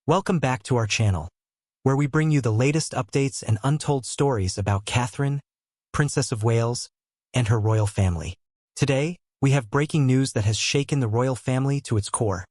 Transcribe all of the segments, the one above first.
Welcome back to our channel, where we bring you the latest updates and untold stories about Catherine, Princess of Wales, and her royal family. Today, we have breaking news that has shaken the royal family to its core.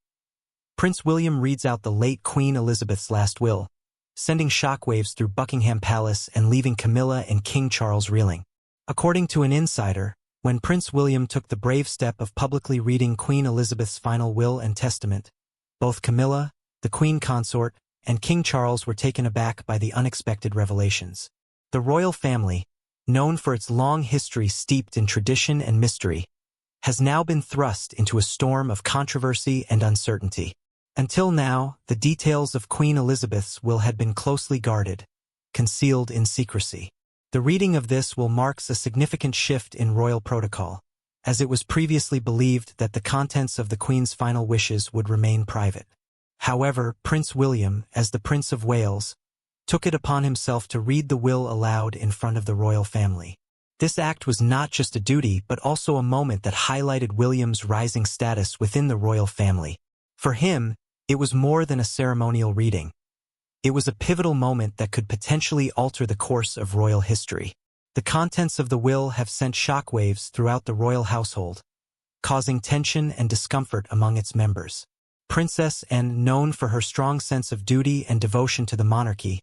Prince William reads out the late Queen Elizabeth's last will, sending shockwaves through Buckingham Palace and leaving Camilla and King Charles reeling. According to an insider, when Prince William took the brave step of publicly reading Queen Elizabeth's final will and testament, both Camilla, the Queen Consort, and King Charles were taken aback by the unexpected revelations. The royal family, known for its long history steeped in tradition and mystery, has now been thrust into a storm of controversy and uncertainty. Until now, the details of Queen Elizabeth's will had been closely guarded, concealed in secrecy. The reading of this will marks a significant shift in royal protocol, as it was previously believed that the contents of the Queen's final wishes would remain private. However, Prince William, as the Prince of Wales, took it upon himself to read the will aloud in front of the royal family. This act was not just a duty but also a moment that highlighted William's rising status within the royal family. For him, it was more than a ceremonial reading. It was a pivotal moment that could potentially alter the course of royal history. The contents of the will have sent shockwaves throughout the royal household, causing tension and discomfort among its members. Princess Anne, known for her strong sense of duty and devotion to the monarchy,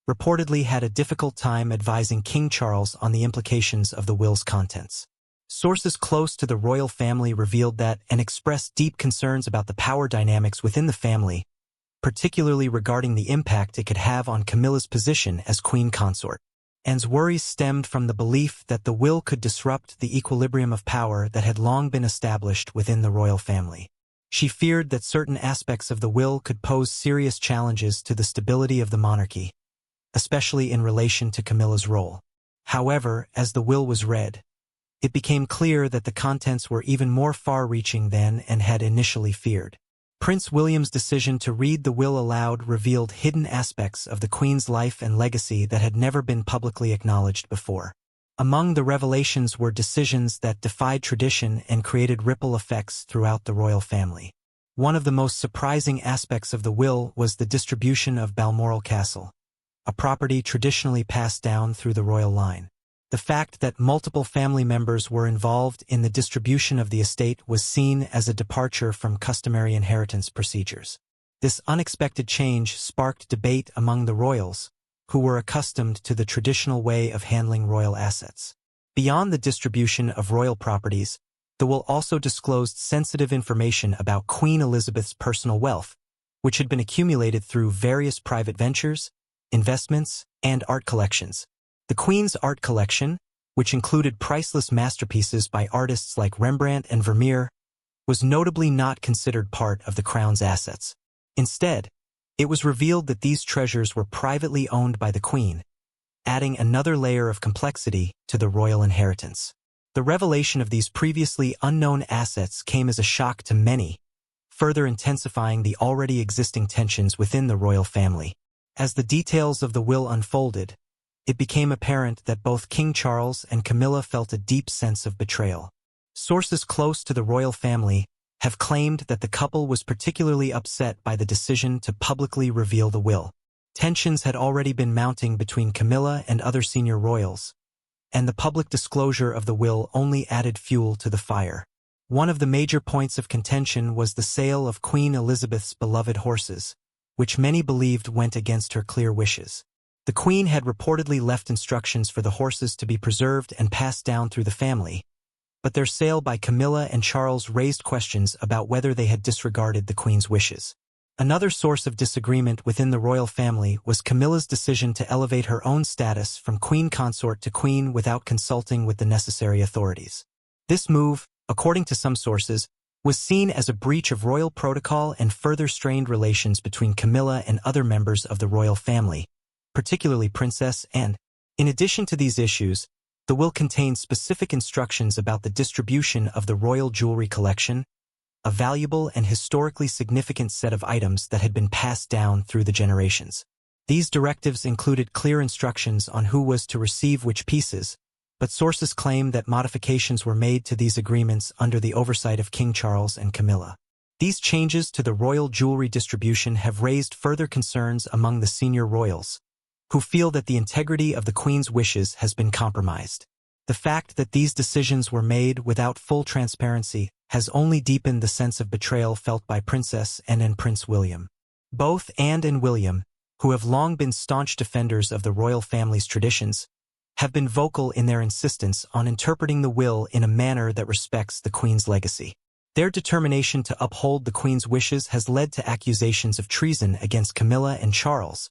reportedly had a difficult time advising King Charles on the implications of the will's contents. Sources close to the royal family revealed that and expressed deep concerns about the power dynamics within the family, particularly regarding the impact it could have on Camilla's position as Queen Consort. Anne's worries stemmed from the belief that the will could disrupt the equilibrium of power that had long been established within the royal family. She feared that certain aspects of the will could pose serious challenges to the stability of the monarchy, especially in relation to Camilla's role. However, as the will was read, it became clear that the contents were even more far-reaching than Anne had initially feared. Prince William's decision to read the will aloud revealed hidden aspects of the Queen's life and legacy that had never been publicly acknowledged before. Among the revelations were decisions that defied tradition and created ripple effects throughout the royal family. One of the most surprising aspects of the will was the distribution of Balmoral Castle, a property traditionally passed down through the royal line. The fact that multiple family members were involved in the distribution of the estate was seen as a departure from customary inheritance procedures. This unexpected change sparked debate among the royals, who were accustomed to the traditional way of handling royal assets. Beyond the distribution of royal properties, the will also disclosed sensitive information about Queen Elizabeth's personal wealth, which had been accumulated through various private ventures, investments, and art collections. The Queen's art collection, which included priceless masterpieces by artists like Rembrandt and Vermeer, was notably not considered part of the Crown's assets. Instead, it was revealed that these treasures were privately owned by the Queen, adding another layer of complexity to the royal inheritance. The revelation of these previously unknown assets came as a shock to many, further intensifying the already existing tensions within the royal family. As the details of the will unfolded, it became apparent that both King Charles and Camilla felt a deep sense of betrayal. Sources close to the royal family have claimed that the couple was particularly upset by the decision to publicly reveal the will. Tensions had already been mounting between Camilla and other senior royals, and the public disclosure of the will only added fuel to the fire. One of the major points of contention was the sale of Queen Elizabeth's beloved horses, which many believed went against her clear wishes. The Queen had reportedly left instructions for the horses to be preserved and passed down through the family, but their sale by Camilla and Charles raised questions about whether they had disregarded the Queen's wishes. Another source of disagreement within the royal family was Camilla's decision to elevate her own status from Queen Consort to Queen without consulting with the necessary authorities. This move, according to some sources, was seen as a breach of royal protocol and further strained relations between Camilla and other members of the royal family, particularly Princess Anne. In addition to these issues, the will contained specific instructions about the distribution of the royal jewelry collection, a valuable and historically significant set of items that had been passed down through the generations. These directives included clear instructions on who was to receive which pieces, but sources claim that modifications were made to these agreements under the oversight of King Charles and Camilla. These changes to the royal jewelry distribution have raised further concerns among the senior royals, who feel that the integrity of the Queen's wishes has been compromised. The fact that these decisions were made without full transparency has only deepened the sense of betrayal felt by Princess Anne and Prince William. Both Anne and William, who have long been staunch defenders of the royal family's traditions, have been vocal in their insistence on interpreting the will in a manner that respects the Queen's legacy. Their determination to uphold the Queen's wishes has led to accusations of treason against Camilla and Charles,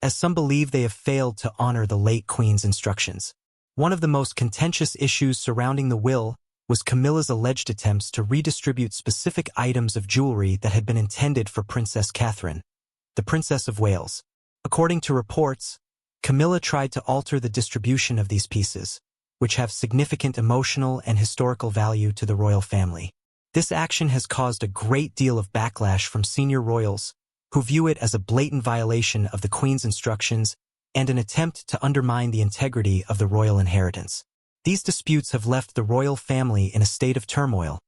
as some believe they have failed to honor the late Queen's instructions. One of the most contentious issues surrounding the will was Camilla's alleged attempts to redistribute specific items of jewelry that had been intended for Princess Catherine, the Princess of Wales. According to reports, Camilla tried to alter the distribution of these pieces, which have significant emotional and historical value to the royal family. This action has caused a great deal of backlash from senior royals, who view it as a blatant violation of the Queen's instructions and an attempt to undermine the integrity of the royal inheritance. These disputes have left the royal family in a state of turmoil,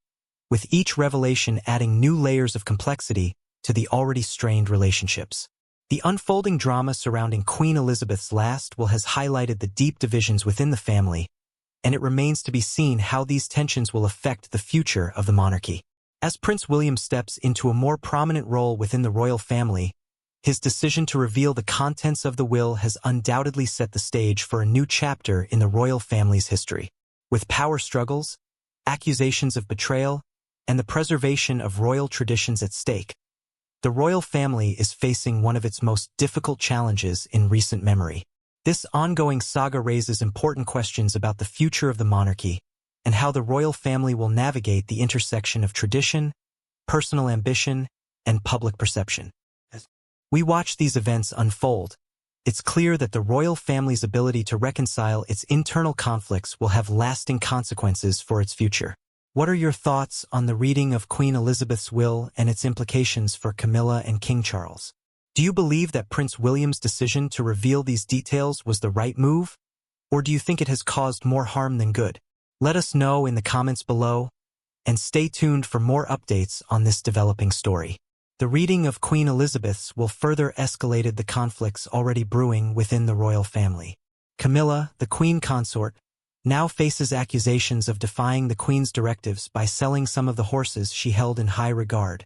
with each revelation adding new layers of complexity to the already strained relationships. The unfolding drama surrounding Queen Elizabeth's last will has highlighted the deep divisions within the family, and it remains to be seen how these tensions will affect the future of the monarchy. As Prince William steps into a more prominent role within the royal family, his decision to reveal the contents of the will has undoubtedly set the stage for a new chapter in the royal family's history. With power struggles, accusations of betrayal, and the preservation of royal traditions at stake, the royal family is facing one of its most difficult challenges in recent memory. This ongoing saga raises important questions about the future of the monarchy and how the royal family will navigate the intersection of tradition, personal ambition, and public perception. As we watch these events unfold, it's clear that the royal family's ability to reconcile its internal conflicts will have lasting consequences for its future. What are your thoughts on the reading of Queen Elizabeth's will and its implications for Camilla and King Charles? Do you believe that Prince William's decision to reveal these details was the right move, or do you think it has caused more harm than good? Let us know in the comments below, and stay tuned for more updates on this developing story. The reading of Queen Elizabeth's will further escalated the conflicts already brewing within the royal family. Camilla, the Queen consort, now faces accusations of defying the Queen's directives by selling some of the horses she held in high regard,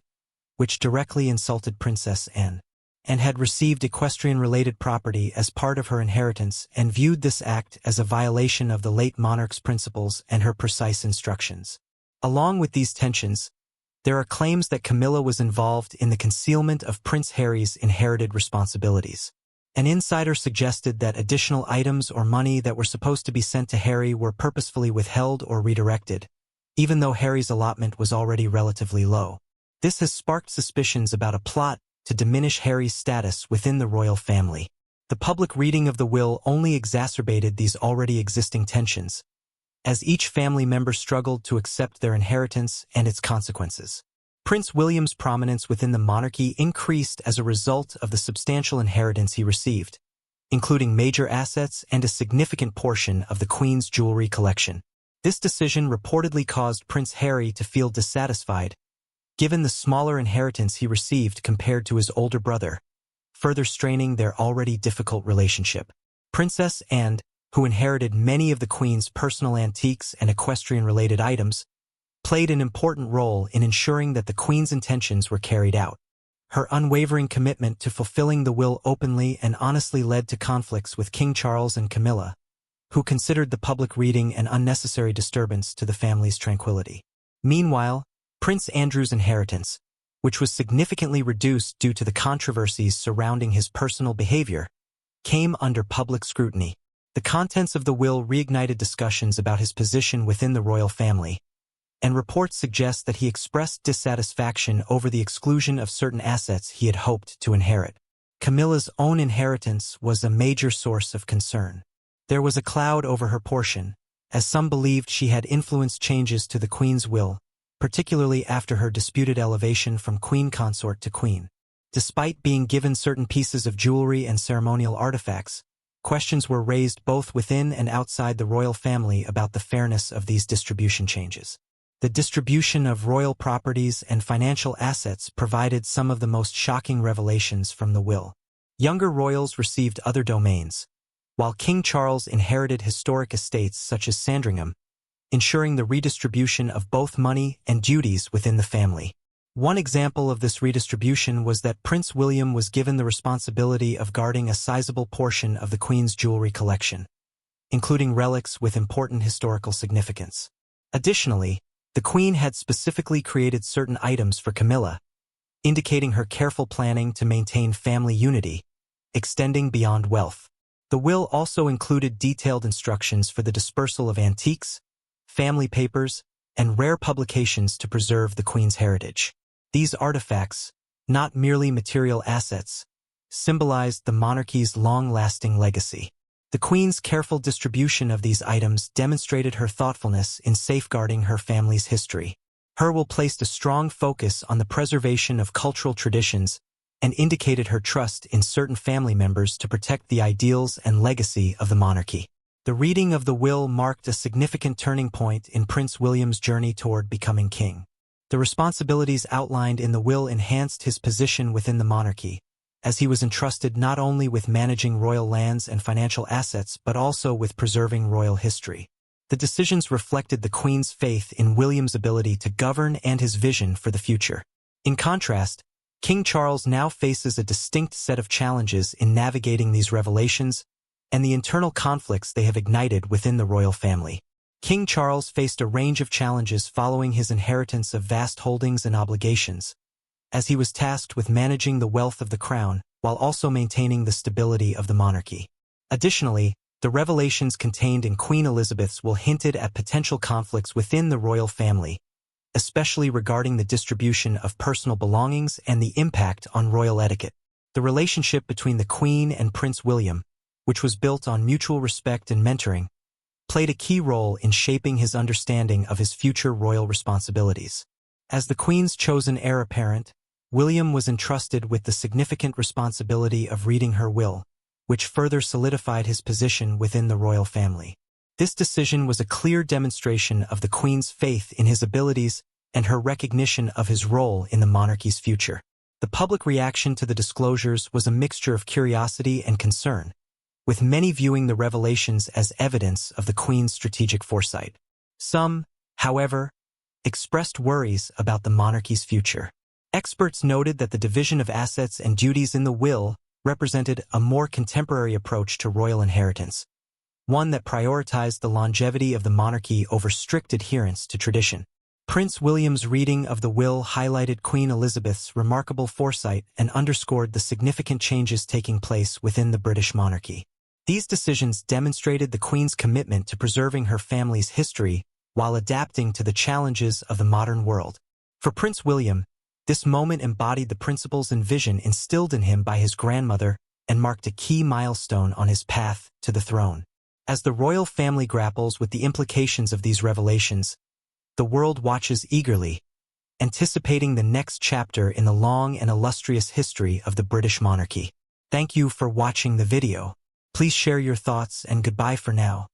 which directly insulted Princess Anne, and had received equestrian-related property as part of her inheritance and viewed this act as a violation of the late monarch's principles and her precise instructions. Along with these tensions, there are claims that Camilla was involved in the concealment of Prince Harry's inherited responsibilities. An insider suggested that additional items or money that were supposed to be sent to Harry were purposefully withheld or redirected, even though Harry's allotment was already relatively low. This has sparked suspicions about a plot to diminish Harry's status within the royal family. The public reading of the will only exacerbated these already existing tensions, as each family member struggled to accept their inheritance and its consequences. Prince William's prominence within the monarchy increased as a result of the substantial inheritance he received, including major assets and a significant portion of the Queen's jewelry collection. This decision reportedly caused Prince Harry to feel dissatisfied, given the smaller inheritance he received compared to his older brother, further straining their already difficult relationship. Princess Anne, who inherited many of the Queen's personal antiques and equestrian-related items, played an important role in ensuring that the Queen's intentions were carried out. Her unwavering commitment to fulfilling the will openly and honestly led to conflicts with King Charles and Camilla, who considered the public reading an unnecessary disturbance to the family's tranquility. Meanwhile, Prince Andrew's inheritance, which was significantly reduced due to the controversies surrounding his personal behavior, came under public scrutiny. The contents of the will reignited discussions about his position within the royal family, and reports suggest that he expressed dissatisfaction over the exclusion of certain assets he had hoped to inherit. Camilla's own inheritance was a major source of concern. There was a cloud over her portion, as some believed she had influenced changes to the Queen's will, particularly after her disputed elevation from Queen consort to Queen. Despite being given certain pieces of jewelry and ceremonial artifacts, questions were raised both within and outside the royal family about the fairness of these distribution changes. The distribution of royal properties and financial assets provided some of the most shocking revelations from the will. Younger royals received other domains, while King Charles inherited historic estates such as Sandringham, ensuring the redistribution of both money and duties within the family. One example of this redistribution was that Prince William was given the responsibility of guarding a sizable portion of the Queen's jewelry collection, including relics with important historical significance. Additionally, the Queen had specifically created certain items for Camilla, indicating her careful planning to maintain family unity, extending beyond wealth. The will also included detailed instructions for the dispersal of antiques, family papers, and rare publications to preserve the Queen's heritage. These artifacts, not merely material assets, symbolized the monarchy's long-lasting legacy. The Queen's careful distribution of these items demonstrated her thoughtfulness in safeguarding her family's history. Her will placed a strong focus on the preservation of cultural traditions and indicated her trust in certain family members to protect the ideals and legacy of the monarchy. The reading of the will marked a significant turning point in Prince William's journey toward becoming king. The responsibilities outlined in the will enhanced his position within the monarchy, as he was entrusted not only with managing royal lands and financial assets but also with preserving royal history. The decisions reflected the Queen's faith in William's ability to govern and his vision for the future. In contrast, King Charles now faces a distinct set of challenges in navigating these revelations and the internal conflicts they have ignited within the royal family. King Charles faced a range of challenges following his inheritance of vast holdings and obligations, as he was tasked with managing the wealth of the crown while also maintaining the stability of the monarchy. Additionally, the revelations contained in Queen Elizabeth's will hinted at potential conflicts within the royal family, especially regarding the distribution of personal belongings and the impact on royal etiquette. The relationship between the Queen and Prince William, which was built on mutual respect and mentoring, played a key role in shaping his understanding of his future royal responsibilities. As the Queen's chosen heir apparent, William was entrusted with the significant responsibility of reading her will, which further solidified his position within the royal family. This decision was a clear demonstration of the Queen's faith in his abilities and her recognition of his role in the monarchy's future. The public reaction to the disclosures was a mixture of curiosity and concern, with many viewing the revelations as evidence of the Queen's strategic foresight. Some, however, expressed worries about the monarchy's future. Experts noted that the division of assets and duties in the will represented a more contemporary approach to royal inheritance, one that prioritized the longevity of the monarchy over strict adherence to tradition. Prince William's reading of the will highlighted Queen Elizabeth's remarkable foresight and underscored the significant changes taking place within the British monarchy. These decisions demonstrated the Queen's commitment to preserving her family's history while adapting to the challenges of the modern world. For Prince William, this moment embodied the principles and vision instilled in him by his grandmother and marked a key milestone on his path to the throne. As the royal family grapples with the implications of these revelations, the world watches eagerly, anticipating the next chapter in the long and illustrious history of the British monarchy. Thank you for watching the video. Please share your thoughts and goodbye for now.